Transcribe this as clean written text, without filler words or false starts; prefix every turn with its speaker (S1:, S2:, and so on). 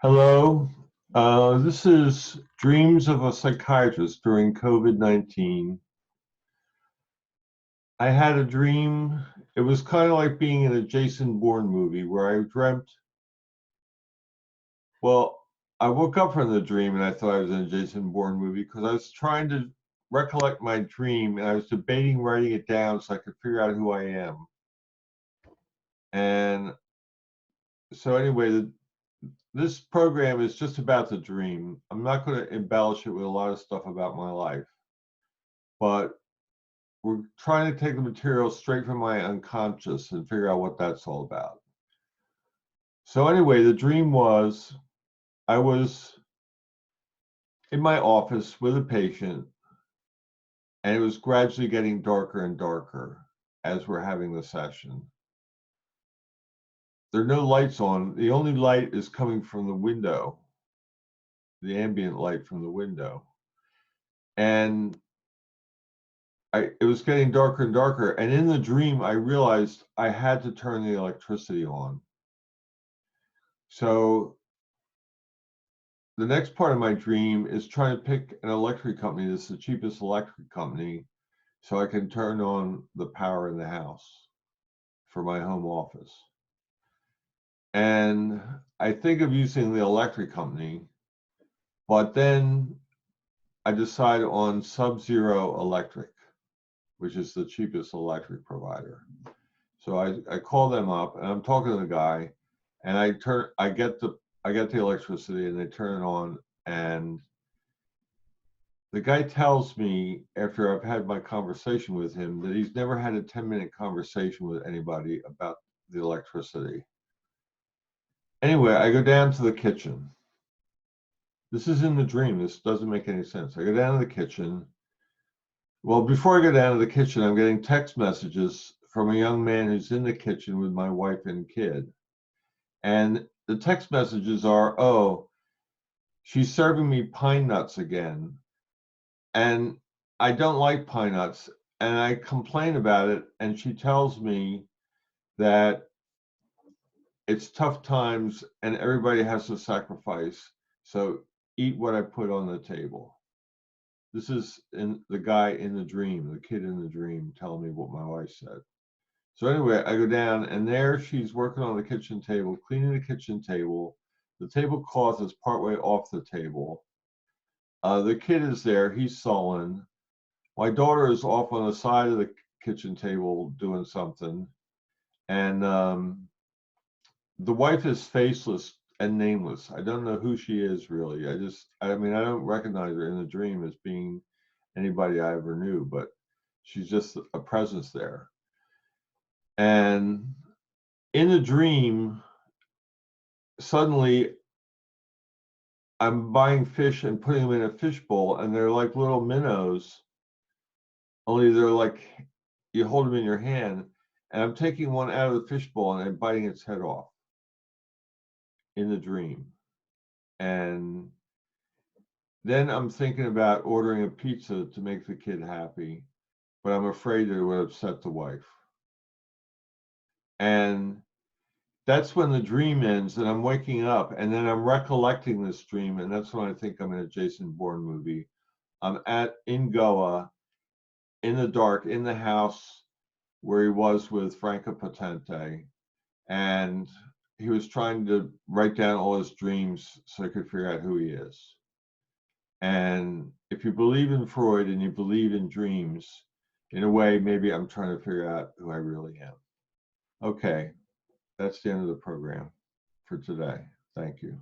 S1: Hello. This is Dreams of a Psychiatrist during COVID-19. I had a dream. It was kind of like being in a Jason Bourne movie where I dreamt, well, I woke up from the dream and I thought I was in a Jason Bourne movie because I was trying to recollect my dream and I was debating writing it down so I could figure out who I am. And so anyway, this program is just about the dream. I'm not going to embellish it with a lot of stuff about my life, but we're trying to take the material straight from my unconscious and figure out what that's all about. So anyway, the dream was I was in my office with a patient, and it was gradually getting darker and darker as we're having the session. There are no lights on. The only light is coming from the window, the ambient light from the window. And it was getting darker and darker. And in the dream, I realized I had to turn the electricity on. So the next part of my dream is trying to pick an electric company that's the cheapest electric company so I can turn on the power in the house for my home office. And I think of using the electric company, but then I decide on Sub-Zero Electric, which is the cheapest electric provider. So I call them up and I'm talking to the guy, and I get the electricity and they turn it on, and the guy tells me after I've had my conversation with him that he's never had a 10-minute conversation with anybody about the electricity. Anyway, I go down to the kitchen. This is in the dream. This doesn't make any sense. I go down to the kitchen. Well, before I go down to the kitchen, I'm getting text messages from a young man who's in the kitchen with my wife and kid. And the text messages are, oh, she's serving me pine nuts again. And I don't like pine nuts. And I complain about it. And she tells me that it's tough times and everybody has to sacrifice. So eat what I put on the table. This is the guy in the dream, the kid in the dream telling me what my wife said. So anyway, I go down and there she's working on the kitchen table, cleaning the kitchen table. The tablecloth is partway off the table. The kid is there, he's sullen. My daughter is off on the side of the kitchen table doing something. And the wife is faceless and nameless. I don't know who she is really. I mean, I don't recognize her in the dream as being anybody I ever knew, but she's just a presence there. And in the dream, suddenly I'm buying fish and putting them in a fish bowl, and they're like little minnows, only they're like, you hold them in your hand, and I'm taking one out of the fish bowl and I'm biting its head off in the dream. And then I'm thinking about ordering a pizza to make the kid happy, but I'm afraid that it would upset the wife. And that's when the dream ends, and I'm waking up, and then I'm recollecting this dream, and that's when I think I'm in a Jason Bourne movie. I'm in Goa, in the dark, in the house where he was with Franca Potente, and he was trying to write down all his dreams so he could figure out who he is. And if you believe in Freud and you believe in dreams, in a way, maybe I'm trying to figure out who I really am. Okay, that's the end of the program for today. Thank you.